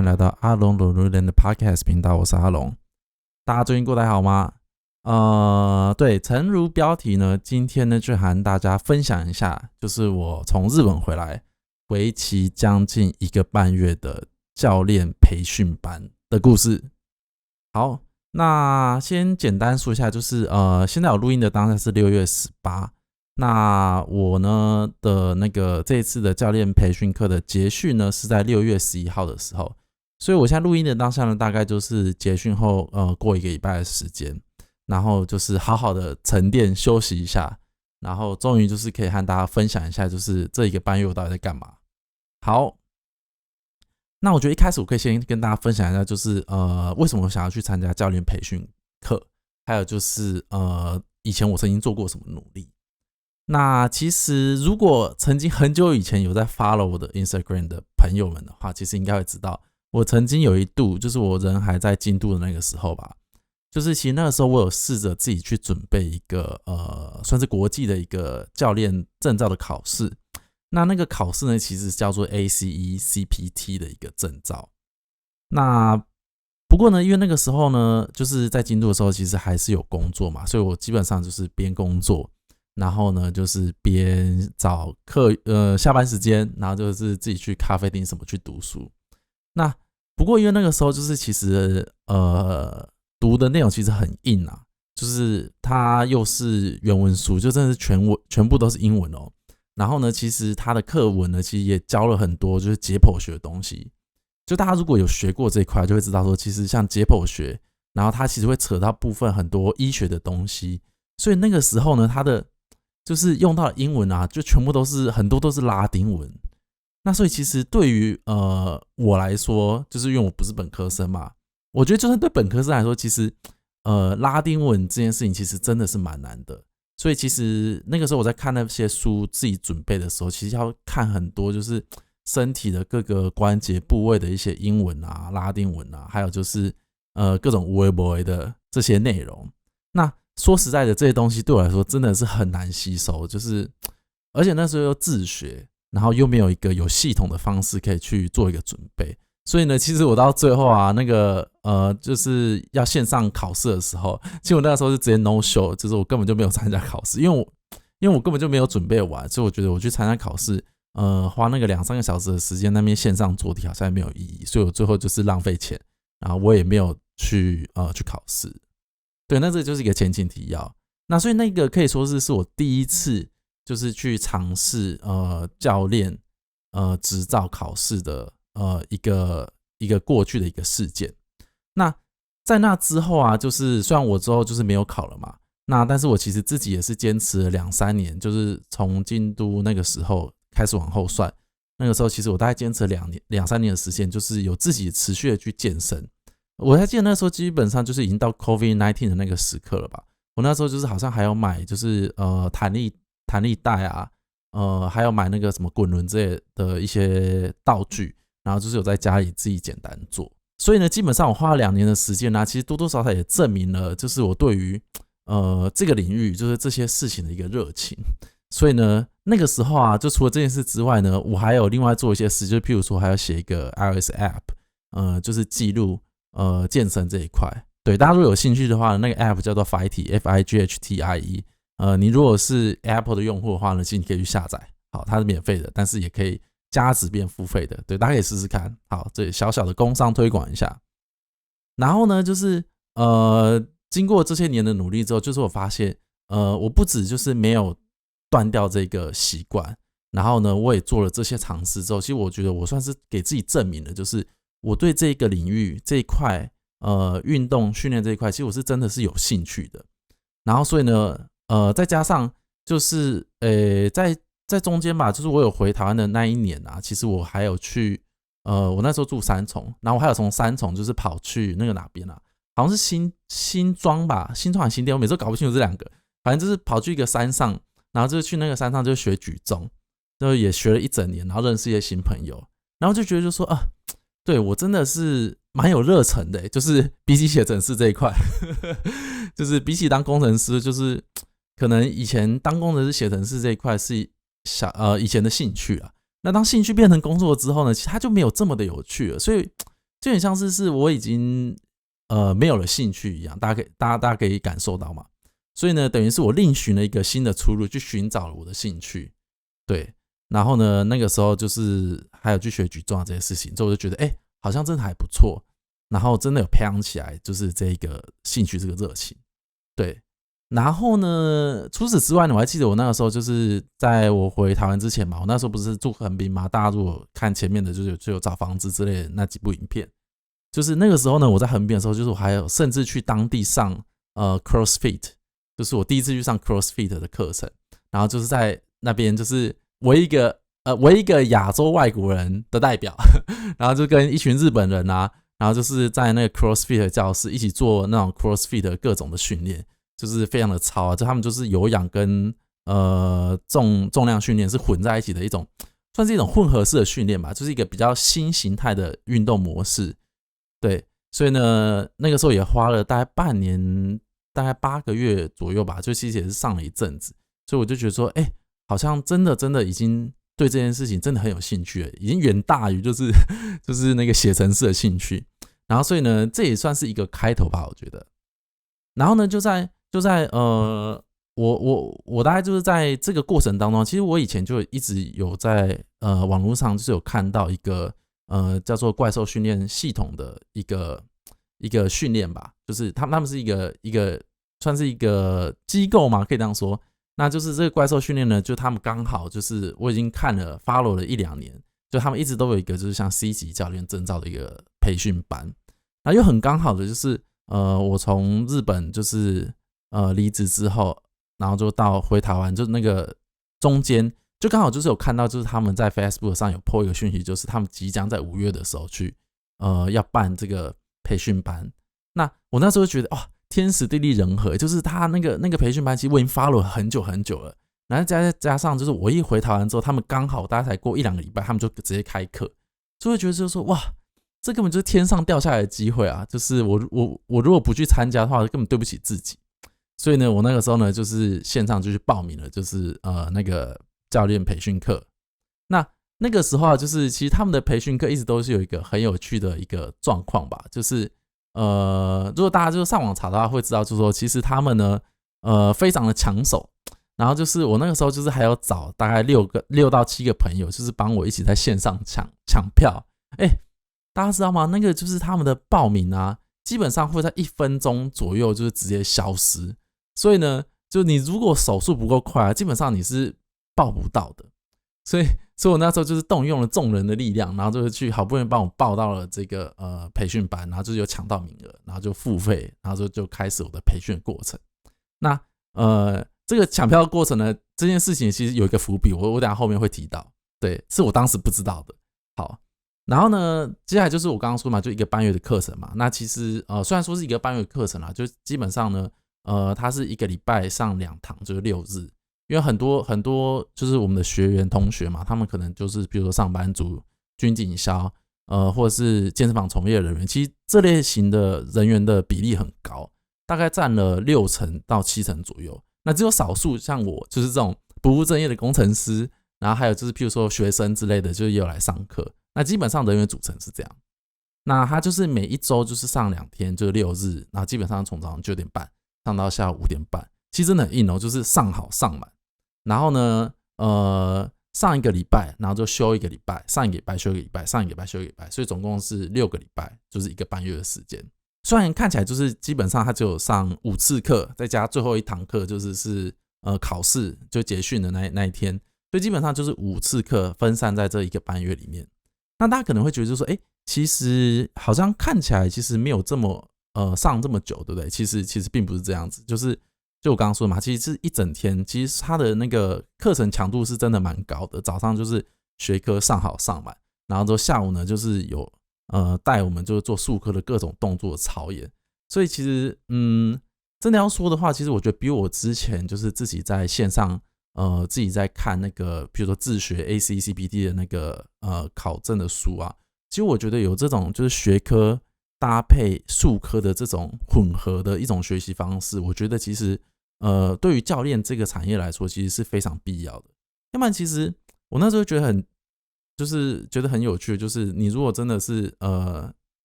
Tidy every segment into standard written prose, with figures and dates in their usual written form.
迎来到阿龙鲁鲁人的 Podcast 频道，我是阿龙。大家最近过得还好吗？对，诚如标题呢，今天呢就和大家分享一下，就是我从日本回来，为期将近1个半月的教练培训班的故事。好，那先简单说一下，就是现在我录音的当下是6月18。那我呢的这一次的教练培训课的结训呢是在6月11号的时候，所以我现在录音的当下呢，大概就是结训后过1个礼拜的时间，然后就是好好的沉淀休息一下，然后终于就是可以和大家分享一下，就是这1个半月我到底在干嘛。好，那我觉得一开始我可以先跟大家分享一下，就是为什么我想要去参加教练培训课，还有就是以前我曾经做过什么努力。那其实如果曾经很久以前有在 follow 我的 Instagram 的朋友们的话，其实应该会知道，我曾经有一度就是我人还在京都的那个时候吧，就是其实那个时候我有试着自己去准备一个算是国际的一个教练证照的考试。那个考试呢，其实叫做 ACE CPT 的一个证照。那不过呢，因为那个时候呢，就是在京都的时候，其实还是有工作嘛，所以我基本上就是边工作，然后呢，就是边找下班时间，然后就是自己去咖啡厅什么去读书。那不过因为那个时候就是其实读的内容其实很硬啊，就是它又是原文书，就真的是全部都是英文哦。然后呢，其实它的课文呢，其实也教了很多就是解剖学的东西。就大家如果有学过这一块，就会知道说，其实像解剖学，然后它其实会扯到部分很多医学的东西。所以那个时候呢，它的就是用到的英文啊，就全部都是很多都是拉丁文。那所以其实对于我来说，就是因为我不是本科生嘛，我觉得就算对本科生来说，其实拉丁文这件事情其实真的是蛮难的。所以其实那个时候我在看那些书自己准备的时候，其实要看很多就是身体的各个关节部位的一些英文啊、拉丁文啊，还有就是各种有的没的的这些内容。那说实在的，这些东西对我来说真的是很难吸收，就是而且那时候又自学，然后又没有一个有系统的方式可以去做一个准备。所以呢，其实我到最后啊，就是要线上考试的时候，其实我那个时候是直接 no show， 就是我根本就没有参加考试，因为我根本就没有准备完，所以我觉得我去参加考试，花那个2-3个小时的时间那边线上做题好像没有意义，所以我最后就是浪费钱，然后我也没有去考试。对，那这就是一个前情提要。那所以那个可以说是我第一次就是去尝试教练执照考试的一个过去的一个事件。那在那之后啊，就是虽然我之后就是没有考了嘛，但是我其实自己也是坚持了2-3年，就是从京都那个时候开始往后算，那个时候其实我大概坚持了2-3年的时间，就是有自己持续的去健身。我还记得那时候基本上就是已经到 COVID-19 的那个时刻了吧。我那时候就是好像还要买就是弹力带啊，还要买那个什么滚轮之类的一些道具，然后就是有在家里自己简单做。所以呢，基本上我花了2年的时间其实多多少少也证明了就是我对于这个领域就是这些事情的一个热情。所以呢，那个时候啊，就除了这件事之外呢，我还有另外做一些事，就譬如说还要写一个 iOS app，就是记录健身这一块。对，大家如果有兴趣的话，那个 app 叫做 Fightie FIGHTIE。你如果是 Apple 的用户的话呢，其实你可以去下载，好，它是免费的，但是也可以加值变付费的。对，大家可以试试看。好，这里小小的工商推广一下。然后呢，就是经过这些年的努力之后，就是我发现我不止就是没有断掉这个习惯，然后呢，我也做了这些尝试之后，其实我觉得我算是给自己证明了，就是我对这个领域这一块运动训练这一块，其实我是真的是有兴趣的。然后所以呢再加上就是在中间吧，就是我有回台湾的那一年啊，其实我还有去我那时候住三重，然后我还有从三重就是跑去那个哪边啊，好像是新庄吧，新庄还是新店，我每次都搞不清楚这两个，反正就是跑去一个山上，然后就是去那个山上就学举重，就也学了1整年，然后认识一些新朋友，然后就觉得就说对，我真的是蛮有热忱的，就是比起写程式这一块就是比起当工程师，就是可能以前当工程师写程式这一块是以前的兴趣啊，那当兴趣变成工作之后呢，其实它就没有这么的有趣了。所以就很像是我已经没有了兴趣一样，大家可以感受到嘛。所以呢，等于是我另寻了一个新的出路，去寻找了我的兴趣。对，然后呢，那个时候就是还有去学举重这些事情，所以我就觉得，好像真的还不错。然后真的有培养起来，就是这个兴趣，这个热情。对，然后呢，除此之外呢，我还记得我那个时候就是在我回台湾之前嘛，我那时候不是住横滨嘛，大家如果看前面的就有找房子之类的那几部影片，就是那个时候呢，我在横滨的时候，就是我还有甚至去当地上CrossFit， 就是我第一次去上 CrossFit 的课程，然后就是在那边就是唯一一个亚洲外国人的代表，然后就跟一群日本人啊，然后就是在那个 CrossFit 的教室一起做那种 CrossFit 的各种的训练，就是非常的超啊，就他们就是有氧跟重量训练是混在一起的一种，算是一种混合式的训练吧，就是一个比较新形态的运动模式。对，所以呢，那个时候也花了大概半年，大概8个月左右吧，就其实也是上了一阵子，所以我就觉得说，好像真的已经对这件事情真的很有兴趣了，已经远大于就是那个写程式的兴趣。然后所以呢，这也算是一个开头吧，我觉得。然后呢，就在我大概就是在这个过程当中，其实我以前就一直有在网络上就是有看到一个叫做怪兽训练系统的一个训练吧，就是他们是一个算是一个机构嘛，可以这样说。那就是这个怪兽训练呢，就他们刚好就是我已经看了 follow 了1-2年，就他们一直都有一个就是像 C 级教练证照的一个培训班。那又很刚好的就是我从日本就是离职之后，然后就到回台湾，就是那个中间就刚好就是有看到，就是他们在 Facebook 上有 po 一个讯息，就是他们即将在5月的时候去要办这个培训班。那我那时候就觉得哇，天时地利人和，就是他那个培训班，其实我已经 follow 很久很久了。然后加上就是我一回台湾之后，他们刚好大概才过1-2个礼拜，他们就直接开课，所以觉得就是说哇，这根本就是天上掉下来的机会啊！就是我如果不去参加的话，根本对不起自己。所以呢，我那个时候呢，就是线上就去报名了，就是那个教练培训课。那个时候啊，就是其实他们的培训课一直都是有一个很有趣的一个状况吧，就是如果大家就上网查的话，会知道就是说，其实他们呢非常的抢手。然后就是我那个时候就是还有找大概6到7个朋友，就是帮我一起在线上抢票。大家知道吗？那个就是他们的报名啊，基本上会在1分钟左右就是直接消失。所以呢，就你如果手速不够快啊，基本上你是报不到的。所以我那时候就是动用了众人的力量，然后就是去好不容易帮我报到了这个培训班，然后就有抢到名额，然后就付费，然后就开始我的培训的过程。那这个抢票的过程呢，这件事情其实有一个伏笔，我等一下后面会提到，对，是我当时不知道的。好，然后呢，接下来就是我刚刚说嘛，就一个半月的课程嘛。那其实虽然说是一个半月的课程啦，就基本上呢，它是1个礼拜上2堂，就是6日。因为很多就是我们的学员同学嘛，他们可能就是比如说上班族、军警消，或者是健身房从业人员，其实这类型的人员的比例很高，大概占了60%到70%左右。那只有少数像我，就是这种不务正业的工程师，然后还有就是譬如说学生之类的，就也有来上课。那基本上人员组成是这样。那他就是每一周就是上2天，就是6日，然后基本上从早上9点半上到下午5点半，其实真的很硬哦，就是上好上满。然后呢，上1个礼拜，然后就休1个礼拜，上1个礼拜休1个礼拜，上1个礼拜休1个礼拜，所以总共是6个礼拜，就是1个半月的时间。虽然看起来就是基本上他只有上5次课，再加最后1堂课就是考试就结训的那一天，所以基本上就是5次课分散在这1个半月里面。那大家可能会觉得就是说，其实好像看起来其实没有这么上这么久，对不对？其实并不是这样子，就我刚刚说的嘛，其实是一整天，其实他的那个课程强度是真的蛮高的。早上就是学科上好上满，然后之后下午呢就是有带我们就是做术科的各种动作操演。所以其实真的要说的话，其实我觉得比我之前就是自己在线上自己在看那个比如说自学 ACCPT 的那个考证的书啊，其实我觉得有这种就是学科搭配术科的这种混合的一种学习方式，我觉得其实对于教练这个产业来说，其实是非常必要的。要不然，其实我那时候觉得很有趣的，就是你如果真的是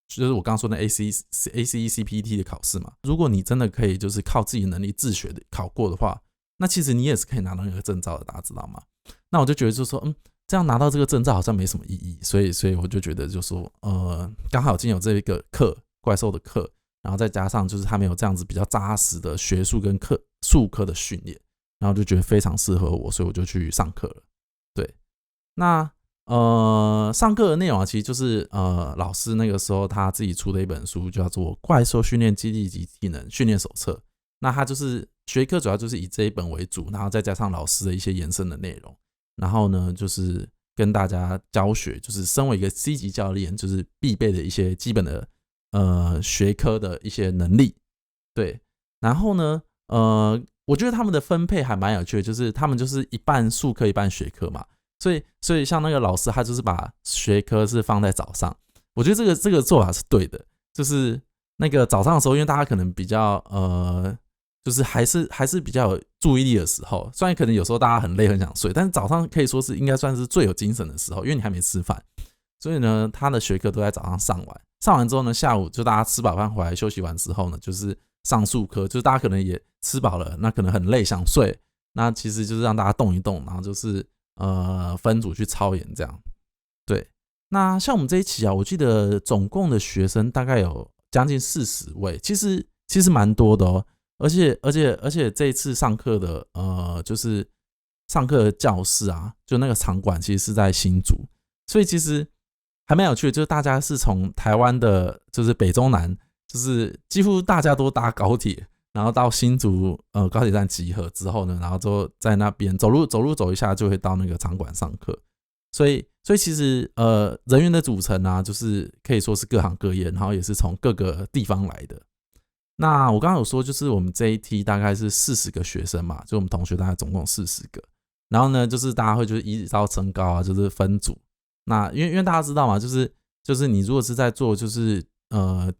就是我刚刚说的 ACE、CPT 的考试嘛。如果你真的可以就是靠自己的能力自学的考过的话，那其实你也是可以拿到那个证照的，大家知道吗？那我就觉得就是说，这样拿到这个证照好像没什么意义，所以我就觉得就是说，刚好今天有这一个课，怪兽的课，然后再加上就是他们有这样子比较扎实的学术跟术科的训练，然后就觉得非常适合我，所以我就去上课了。对，那上课的内容啊，其实就是老师那个时候他自己出的一本书，叫做《怪兽训练基地及体能训练手册》。那他就是学科主要就是以这一本为主，然后再加上老师的一些延伸的内容，然后呢就是跟大家教学，就是身为一个 C 级教练，就是必备的一些基本的学科的一些能力。对，然后呢我觉得他们的分配还蛮有趣的，就是他们就是一半术科一半学科嘛。所以像那个老师他就是把学科是放在早上，我觉得这个做法是对的，就是那个早上的时候，因为大家可能比较就是还是比较有注意力的时候，虽然可能有时候大家很累很想睡，但是早上可以说是应该算是最有精神的时候，因为你还没吃饭，所以呢他的学科都在早上上完之后呢，下午就大家吃饱饭回来休息完之后呢，就是上术科，就是大家可能也吃饱了，那可能很累想睡，那其实就是让大家动一动，然后就是分组去操演这样。对，那像我们这一期啊，我记得总共的学生大概有将近40位，其实蛮多的哦。而且这一次上课的就是上课的教室啊，就那个场馆其实是在新竹，所以其实还蛮有趣的，就是大家是从台湾的，就是北中南，就是几乎大家都搭高铁，然后到新竹高铁站集合之后呢，然后之后在那边走路走一下就会到那个场馆上课，所以其实人员的组成啊，就是可以说是各行各业，然后也是从各个地方来的。那我刚刚有说，就是我们这一梯大概是40个学生嘛，就我们同学大概总共40个，然后呢，就是大家会就是依照身高啊，就是分组。那因为大家知道嘛，就是你如果是在做就是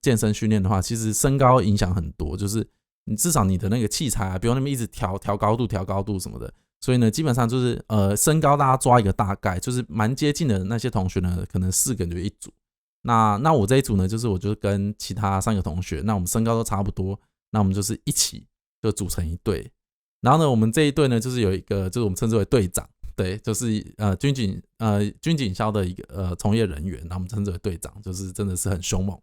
健身训练的话，其实身高影响很多，就是你至少你的那个器材啊，不用那么一直调高度什么的。所以呢，基本上就是身高大家抓一个大概，就是蛮接近的那些同学呢，可能4个人就一组。那我这一组呢，就是我就跟其他3个同学，那我们身高都差不多，那我们就是一起就组成一队。然后呢，我们这一队呢，就是有一个，就是我们称之为队长，对，就是军警校的一个从业人员，然后我们称之为队长，就是真的是很凶猛。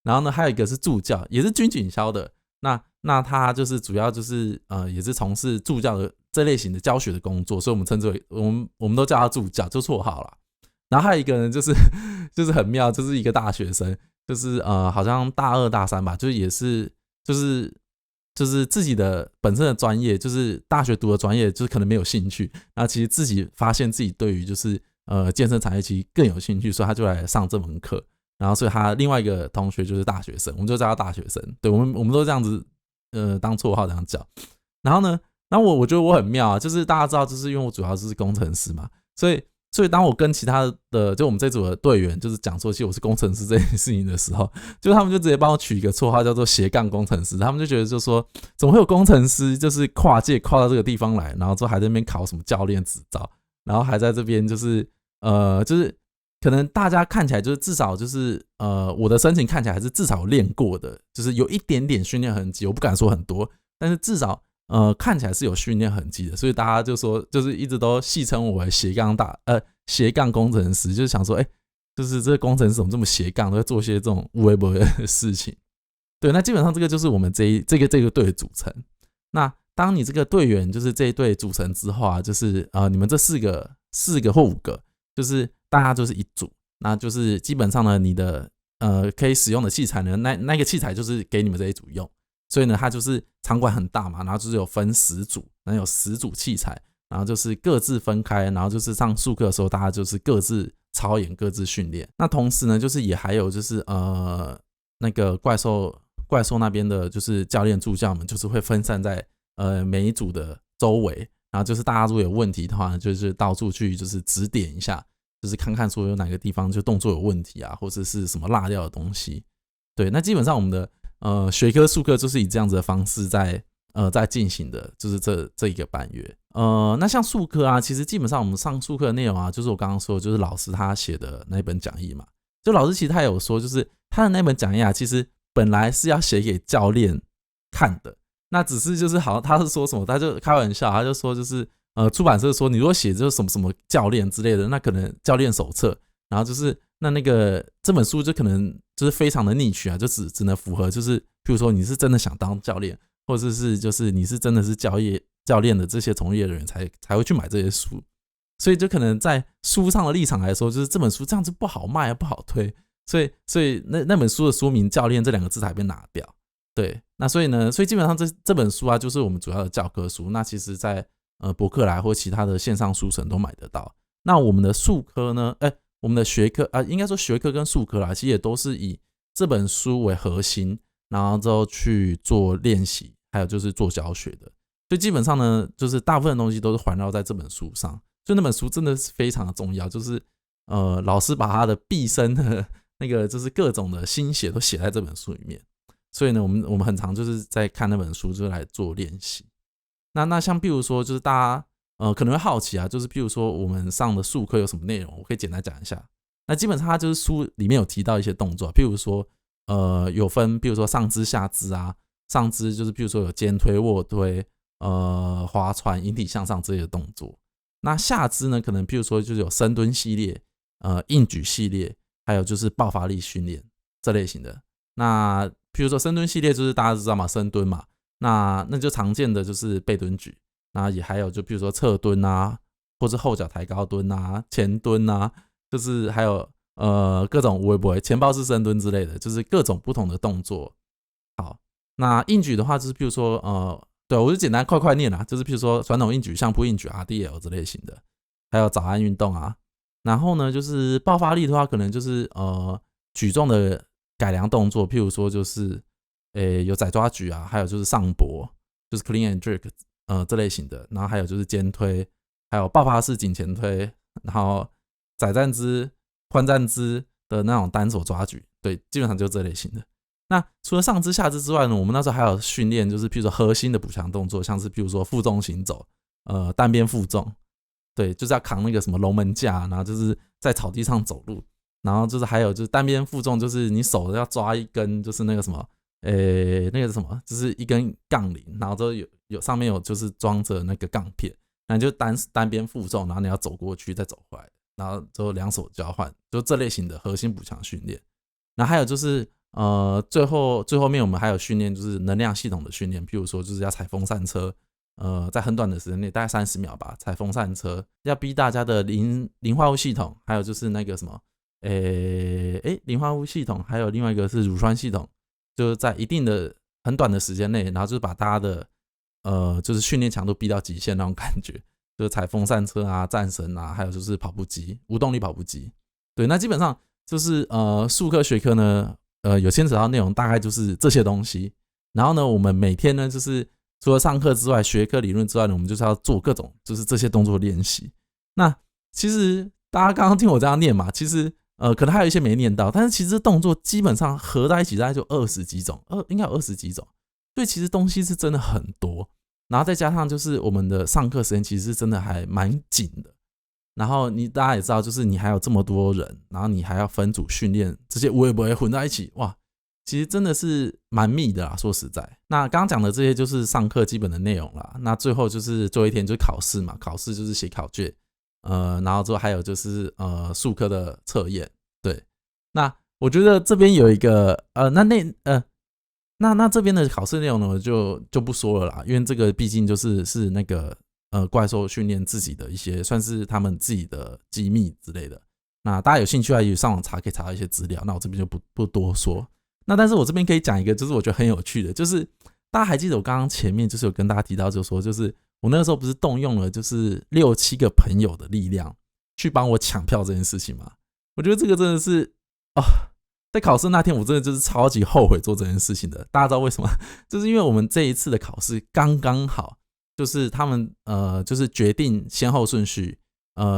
然后呢，还有一个是助教，也是军警校的，那他就是主要就是也是从事助教的这类型的教学的工作，所以我们称之为我们都叫他助教，就绰号啦。然后还有一个人就是很妙，就是一个大学生，就是好像大2大3吧，就是也是就是自己的本身的专业，就是大学读的专业，就是可能没有兴趣，然后其实自己发现自己对于就是健身产业其实更有兴趣，所以他就来上这门课。然后所以他另外一个同学就是大学生，我们就叫他大学生，对，我们都这样子当绰号这样叫。然后呢，我觉得我很妙啊，就是大家知道，就是因为我主要就是工程师嘛，所以当我跟其他的就我们这组的队员就是讲说其实我是工程师这件事情的时候，就他们就直接帮我取一个绰号叫做斜杠工程师，他们就觉得就说怎么会有工程师就是跨界跨到这个地方来，然后之后还在那边考什么教练执照，然后还在这边就是就是可能大家看起来就是至少就是我的申请看起来还是至少有练过的，就是有一点点训练痕迹，我不敢说很多，但是至少看起来是有训练痕迹的，所以大家就说就是一直都戏称我为斜杠工程师，就是想说就是这个工程师怎么这么斜杠，都在做些这种无微不微的事情。对，那基本上这个就是我们这个队的组成。那当你这个队员就是这一队组成之后啊，就是你们这4个或5个，就是大家就是一组，那就是基本上呢，你的可以使用的器材呢，那个器材就是给你们这一组用。所以呢，它就是场馆很大嘛，然后就是有分10组，然后有10组器材，然后就是各自分开，然后就是上术课的时候，大家就是各自操演、各自训练。那同时呢，就是也还有就是那个怪兽那边的，就是教练助教们，就是会分散在每一组的周围，然后就是大家如果有问题的话，就是到处去就是指点一下，就是看看说有哪个地方就动作有问题啊，或者是什么落掉的东西。对，那基本上我们的学科术科就是以这样子的方式在进行的，就是这一个半月。那像术科啊，其实基本上我们上术科的内容啊，就是我刚刚说的，就是老师他写的那一本讲义嘛。就老师其实他有说，就是他的那本讲义啊，其实本来是要写给教练看的，那只是就是好像他是说什么，他就开玩笑，他就说就是出版社说你如果写就是什么什么教练之类的，那可能教练手册，然后就是那个这本书就可能就是非常的niche啊，就只能符合就是譬如说你是真的想当教练，或者是就是你是真的是教练的这些从业人员才会去买这些书，所以就可能在书上的立场来说，就是这本书这样子不好卖啊，不好推，所以那本书的说明教练这2个字才被拿掉。对，那所以基本上这本书啊，就是我们主要的教科书。那其实在博客来或其他的线上书城都买得到。那我们的术科呢，我们的学科啊，应该说学科跟术科啦，其实也都是以这本书为核心，然后之后去做练习，还有就是做教学的。所以基本上呢，就是大部分的东西都是环绕在这本书上。所以那本书真的是非常的重要，就是老师把他的毕生的那个就是各种的心血都写在这本书里面。所以呢，我们很常就是在看那本书，就来做练习。那像比如说，就是大家可能会好奇啊，就是譬如说我们上的术科有什么内容，我可以简单讲一下。那基本上它就是书里面有提到一些动作，譬如说有分，譬如说上肢、下肢啊，上肢就是譬如说有肩推、卧推、划船、引体向上这些动作。那下肢呢，可能譬如说就是有深蹲系列、硬举系列，还有就是爆发力训练这类型的。那譬如说深蹲系列就是大家知道嘛，深蹲嘛，那就常见的就是背蹲举，那也还有就譬如说侧蹲啊，或是后脚抬高蹲啊，前蹲啊，就是还有各种微博前抱式深蹲之类的，就是各种不同的动作。好，那硬举的话就是譬如说对，我就简单快念啦，就是譬如说传统硬举、相扑硬举、RDL 这类型的，还有早安运动啊。然后呢，就是爆发力的话，可能就是举重的改良动作，譬如说就是有窄抓举啊，还有就是上搏，就是 clean and jerk 这类型的，然后还有就是肩推，还有爆发式颈前推，然后窄站姿、宽站姿的那种单手抓举，对，基本上就这类型的。那除了上肢下肢之外呢，我们那时候还有训练，就是譬如说核心的补强动作，像是譬如说负重行走，单边负重，对，就是要扛那个什么龙门架，然后就是在草地上走路，然后就是还有就是单边负重，就是你手要抓一根，就是那个什么，那个什么，就是一根杠铃，然后之后有上面有就是装着那个杠片，那你就单边负重，然后你要走过去再走回来，然后之后2手交换，就这类型的核心补强训练。然后还有就是最后面我们还有训练，就是能量系统的训练，譬如说就是要踩风扇车，在很短的时间内，大概30秒吧，踩风扇车，要逼大家的磷化物系统，还有就是那个什么，磷化物系统，还有另外一个是乳酸系统，就是在一定的很短的时间内，然后就是把大家的就是训练强度逼到极限那种感觉，就是踩风扇车啊、战神啊，还有就是跑步机、无动力跑步机。对，那基本上就是术科学科呢。有牵扯到内容大概就是这些东西，然后呢，我们每天呢就是除了上课之外，学科理论之外呢，我们就是要做各种就是这些动作练习。那其实大家刚刚听我这样念嘛，其实可能还有一些没念到，但是其实动作基本上合在一起大概就20几种，应该有20几种，所以其实东西是真的很多，然后再加上就是我们的上课时间其实是真的还蛮紧的。然后大家也知道，就是你还有这么多人，然后你还要分组训练，这些我也不会混在一起，哇，其实真的是蛮密的啦。说实在，那刚刚讲的这些就是上课基本的内容啦。那最后就是最后一天就是考试嘛，考试就是写考卷，然后之后还有就是术科的测验。对，那我觉得这边有一个那这边的考试内容呢，就不说了啦，因为这个毕竟是那个。怪兽训练自己的一些算是他们自己的机密之类的，那大家有兴趣也上网查，可以查到一些资料，那我这边就不多说。那但是我这边可以讲一个，就是我觉得很有趣的，就是大家还记得我刚刚前面就是有跟大家提到，就是说就是我那个时候不是动用了就是6、7个朋友的力量去帮我抢票这件事情吗？我觉得这个真的是在考试那天我真的就是超级后悔做这件事情的。大家知道为什么？就是因为我们这一次的考试刚刚好。就是他们就是决定先后顺序，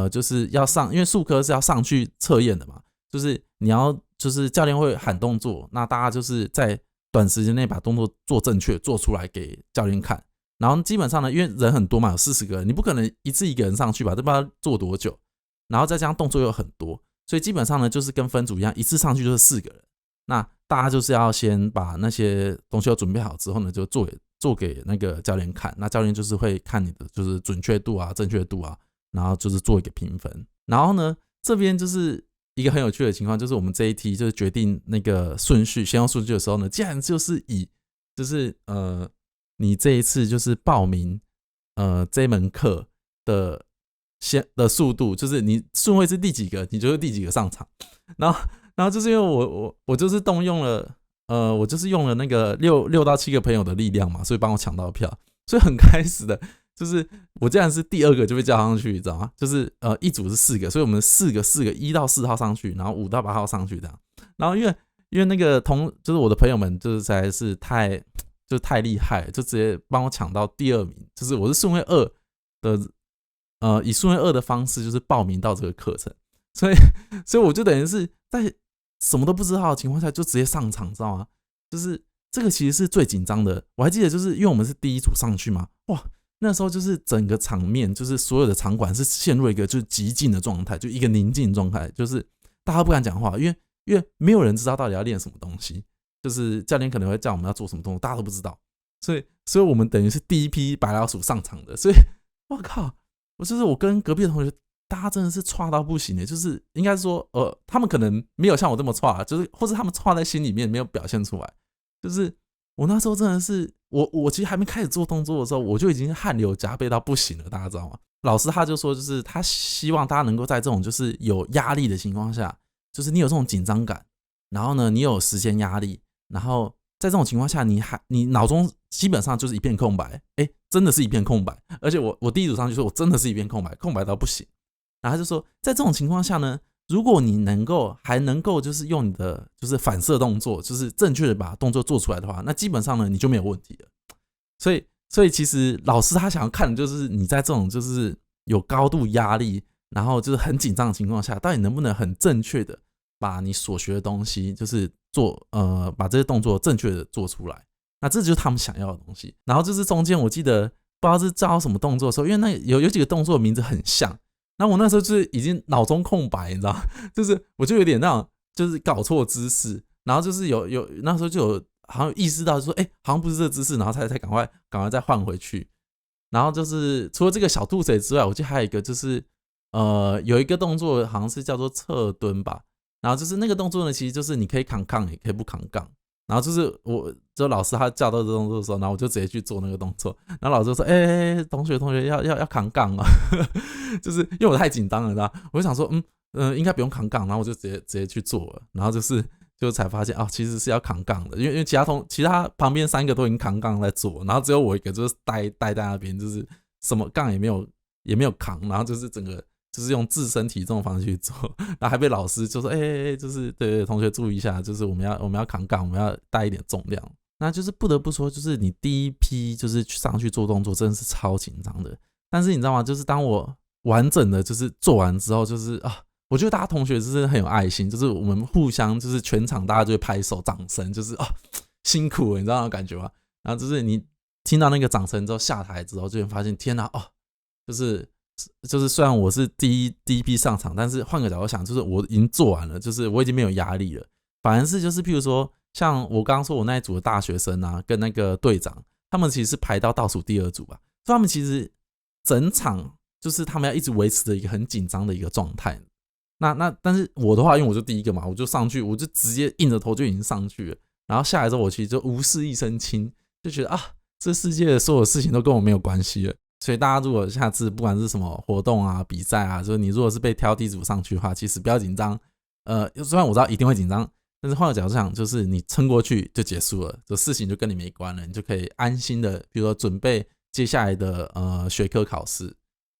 就是要上，因为术科是要上去测验的嘛，就是你要就是教练会喊动作，那大家就是在短时间内把动作做正确，做出来给教练看。然后基本上呢，因为人很多嘛，有40个人，你不可能一次一个人上去吧，这不知道做多久，然后再加上动作又很多，所以基本上呢就是跟分组一样，一次上去就是4个人，那大家就是要先把那些东西都准备好之后呢，就做给那个教练看，那教练就是会看你的就是准确度啊、正确度啊，然后就是做一个评分。然后呢，这边就是一个很有趣的情况，就是我们这一题就是决定那个顺序，先用顺序的时候呢，竟然就是以就是你这一次就是报名这门课的速度，就是你顺位是第几个，你就是第几个上场。然后就是因为我就是动用了我就是用了那个6到7个朋友的力量嘛，所以帮我抢到票，所以很开始的，就是我竟然是第2个就被叫上去，你知道吗？就是一组是4个，所以我们4个1到4号上去，然后5到8号上去这样。然后因为那个就是我的朋友们就是实在是太厉害了，就直接帮我抢到第2名，就是我是顺位2的以顺位2的方式就是报名到这个课程，所以我就等于是在什么都不知道的情况下就直接上场，知道吗？就是这个其实是最紧张的。我还记得就是因为我们是第1组上去嘛，哇，那时候就是整个场面就是所有的场馆是陷入一个就是极静的状态，就一个宁静状态，就是大家不敢讲话，因为没有人知道到底要练什么东西，就是教练可能会叫我们要做什么东西，大家都不知道，所以我们等于是第一批白老鼠上场的，所以我靠，我跟隔壁的同学。大家真的是差到不行的，就是应该说，他们可能没有像我这么差，就是或者他们差在心里面没有表现出来。就是我那时候真的是，我其实还没开始做动作的时候，我就已经汗流浃背到不行了，大家知道吗？老师他就说，就是他希望大家能够在这种就是有压力的情况下，就是你有这种紧张感，然后呢，你有时间压力，然后在这种情况下，你脑中基本上就是一片空白，真的是一片空白。而且我第1组上去说，我真的是一片空白，空白到不行。然后他就说，在这种情况下呢，如果你还能够就是用你的就是反射动作，就是正确的把动作做出来的话，那基本上呢你就没有问题了。所以其实老师他想要看的就是你在这种就是有高度压力，然后就是很紧张的情况下，到底能不能很正确的把你所学的东西就是把这些动作正确的做出来。那这就是他们想要的东西。然后就是中间我记得不知道是教什么动作的时候，因为那有几个动作的名字很像。然后我那时候就是已经脑中空白，你知道，就是我就有点那种就是搞错姿势，然后就是有那时候就有好像有意识到说，好像不是这个姿势，然后才赶快再换回去。然后就是除了这个小肚贼之外，我记得还有一个就是有一个动作好像是叫做侧蹲吧，然后就是那个动作呢，其实就是你可以扛杠也可以不扛杠。然后就是就老师他教到这动作的时候，然后我就直接去做那个动作，然后老师就说：“同学要扛杠啊！”就是因为我太紧张了，知道？我就想说，应该不用扛杠，然后我就直接去做了，然后就才发现其实是要扛杠的，因为其他旁边3个都已经扛杠在做，然后只有我一个就是待在那边，就是什么杠也没有扛，然后就是整个。就是用自身体重的方式去做，然后还被老师就说：“就是对，同学注意一下，就是我们要扛杠，我们要带一点重量。”那就是不得不说，就是你第一批就是上去做动作，真的是超紧张的。但是你知道吗？就是当我完整的就是做完之后，就是我觉得大家同学就是很有爱心，就是我们互相就是全场大家就会拍手掌声，就是辛苦了，你知道那种感觉吗？然后就是你听到那个掌声之后下台之后，就会发现天哪就是虽然我是第一批上场，但是换个角度想，就是我已经做完了，就是我已经没有压力了。反而是就是譬如说，像我刚刚说我那一组的大学生啊，跟那个队长，他们其实是排到倒数第2组吧，所以他们其实整场就是他们要一直维持着一个很紧张的一个状态。但是我的话，因为我就第1个嘛，我就上去，我就直接硬着头就已经上去了。然后下来之后，我其实就无事一身轻，就觉得这世界的所有事情都跟我没有关系了。所以大家如果下次不管是什么活动啊、比赛啊，就是你如果是被挑第1组上去的话，其实不要紧张。虽然我知道一定会紧张，但是换个角度想，就是你撑过去就结束了，这事情就跟你没关了，你就可以安心的，比如说准备接下来的学科考试。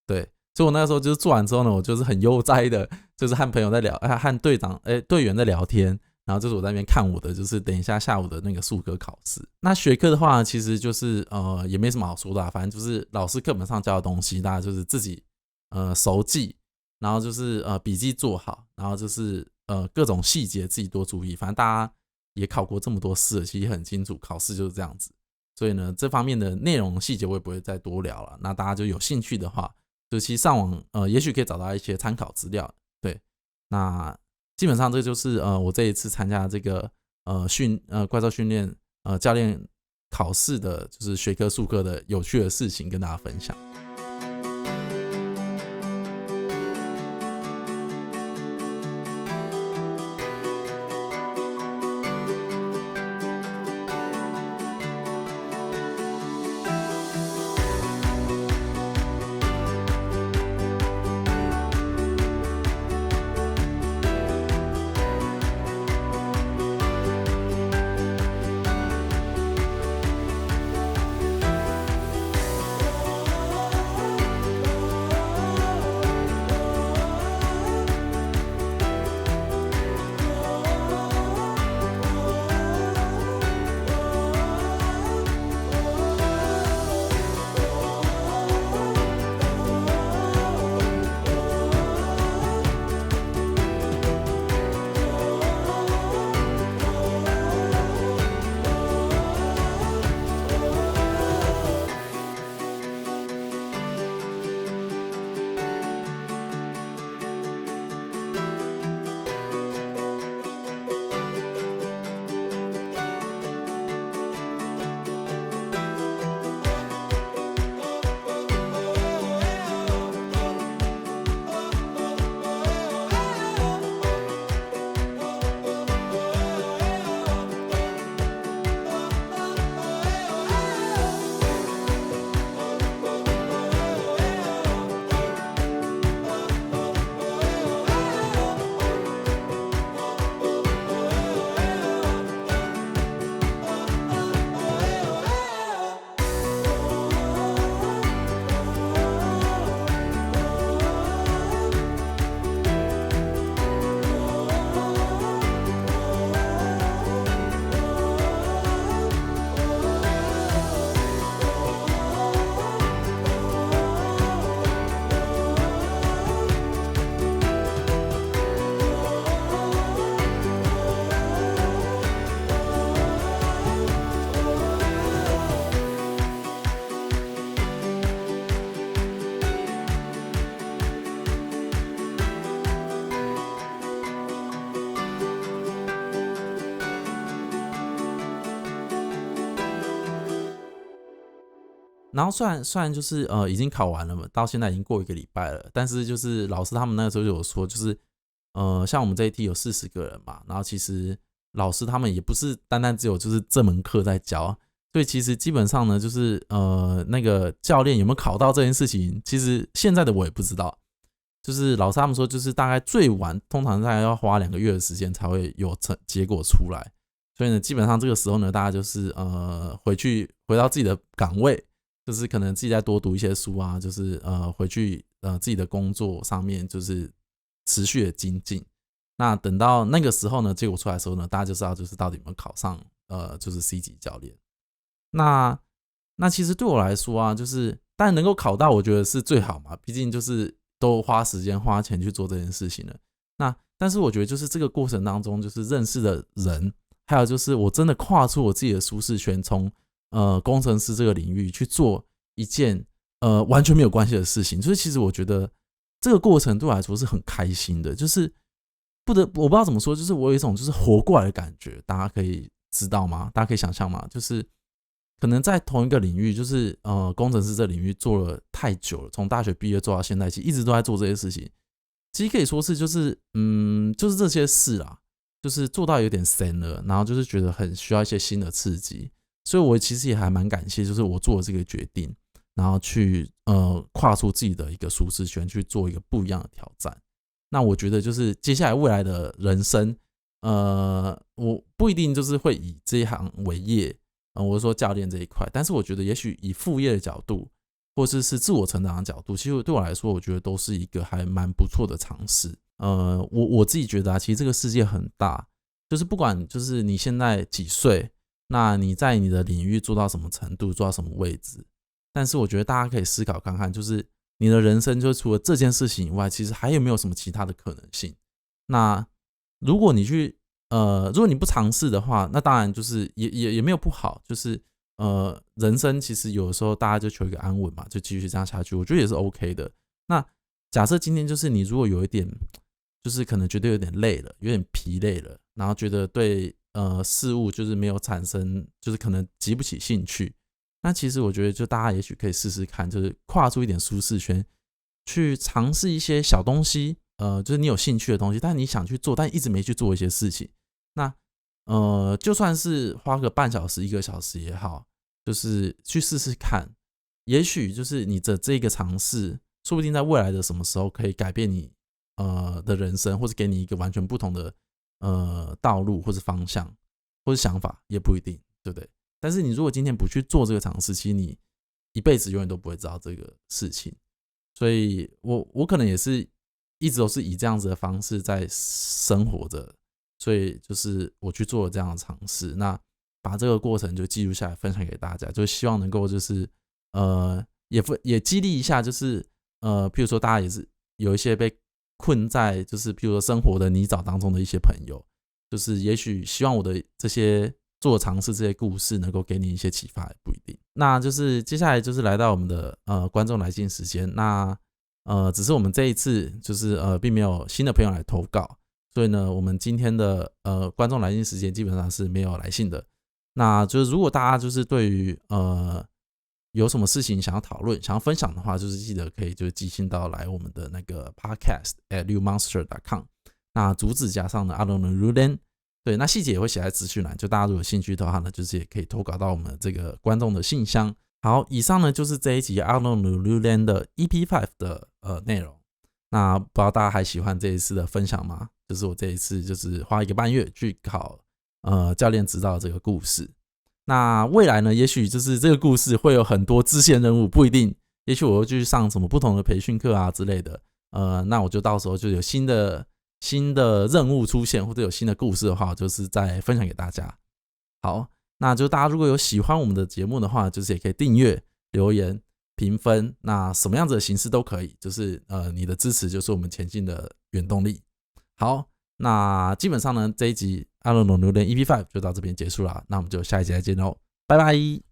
对，所以我那个时候就是做完之后呢，我就是很悠哉的，就是和朋友在聊，和队员在聊天。然后就是我在那边看我的，就是等一下下午的那个术科考试。那学科的话，其实就是也没什么好说的反正就是老师课本上教的东西，大家就是自己熟记，然后就是笔记做好，然后就是各种细节自己多注意。反正大家也考过这么多试了，其实很清楚，考试就是这样子。所以呢，这方面的内容细节我也不会再多聊了。那大家就有兴趣的话，就其实上网也许可以找到一些参考资料。对，那基本上这就是我这一次参加这个怪兽训练教练考试的，就是学科术科的有趣的事情跟大家分享。然后虽然就是已经考完了嘛，到现在已经过1个礼拜了，但是就是老师他们那个时候就有说，就是像我们这一梯有40个人嘛，然后其实老师他们也不是单单只有就是这门课在教，所以其实基本上呢，就是那个教练有没有考到这件事情，其实现在的我也不知道。就是老师他们说，就是大概最晚通常大概要花2个月的时间才会有结果出来，所以呢，基本上这个时候呢，大家就是回到自己的岗位。就是可能自己再多读一些书啊，就是回去自己的工作上面就是持续的精进。那等到那个时候呢，结果出来的时候呢，大家就知道就是到底有没有考上就是 C 级教练。那其实对我来说啊，就是当然能够考到，我觉得是最好嘛，毕竟就是都花时间花钱去做这件事情了。但是我觉得就是这个过程当中，就是认识的人，还有就是我真的跨出我自己的舒适圈，从工程师这个领域去做一件完全没有关系的事情，所以其实我觉得这个过程对我来说是很开心的，就是我不知道怎么说，就是我有一种就是活过来的感觉，大家可以知道吗？大家可以想象吗？就是可能在同一个领域，就是工程师这领域做了太久了，从大学毕业做到现在，其实一直都在做这些事情，其实可以说是就是就是这些事啦，就是做到有点神了，然后就是觉得很需要一些新的刺激。所以我其实也还蛮感谢，就是我做了这个决定，然后去跨出自己的一个舒适圈，去做一个不一样的挑战。那我觉得就是接下来未来的人生，我不一定就是会以这一行为业，我是说教练这一块，但是我觉得也许以副业的角度，或者是自我成长的角度，其实对我来说，我觉得都是一个还蛮不错的尝试。我自己觉得啊，其实这个世界很大，就是不管就是你现在几岁。那你在你的领域做到什么程度，做到什么位置？但是我觉得大家可以思考看看，就是你的人生就除了这件事情以外，其实还有没有什么其他的可能性？那如果你如果你不尝试的话，那当然就是也没有不好，就是人生其实有的时候大家就求一个安稳嘛，就继续这样下去，我觉得也是 OK 的。那假设今天就是你如果有一点就是可能觉得有点累了，有点疲累了，然后觉得对事物就是没有产生，就是可能激不起兴趣。那其实我觉得就大家也许可以试试看，就是跨出一点舒适圈，去尝试一些小东西，就是你有兴趣的东西，但你想去做，但一直没去做一些事情。那就算是花个半小时、1个小时也好，就是去试试看，也许就是你的这个尝试，说不定在未来的什么时候可以改变你的人生，或者给你一个完全不同的道路，或者方向，或者想法，也不一定，对不对？但是你如果今天不去做这个尝试，其实你一辈子永远都不会知道这个事情。所以我可能也是一直都是以这样子的方式在生活着，所以就是我去做了这样的尝试，那把这个过程就记录下来分享给大家，就希望能够就是也激励一下，就是譬如说大家也是有一些被困在就是譬如说生活的泥沼当中的一些朋友，就是也许希望我的这些做尝试这些故事能够给你一些启发，也不一定。那就是接下来就是来到我们的观众来信时间，那只是我们这一次就是并没有新的朋友来投稿，所以呢我们今天的观众来信时间基本上是没有来信的。那就是如果大家就是对于有什么事情想要讨论、想要分享的话，就是记得可以就是寄信到来我们的那个 podcast@liumonster.com， 那主旨加上呢 I don't know Rulen， 对，那细节也会写在资讯栏，就大家如果有兴趣的话呢，就是也可以投稿到我们这个观众的信箱。好，以上呢就是这一集 I don't know Rulen 的 EP5 的内容。那不知道大家还喜欢这一次的分享吗？就是我这一次就是花1个半月去考教练指导的这个故事。那未来呢，也许就是这个故事会有很多支线任务，不一定，也许我会去上什么不同的培训课啊之类的。那我就到时候就有新的任务出现，或者有新的故事的话，就是再分享给大家。好，那就大家如果有喜欢我们的节目的话，就是也可以订阅、留言、评分，那什么样子的形式都可以，就是你的支持就是我们前进的原动力。好，那基本上呢，这一集I don't know Rulen EP5 就到这边结束了，那我们就下一集再见喽，拜拜。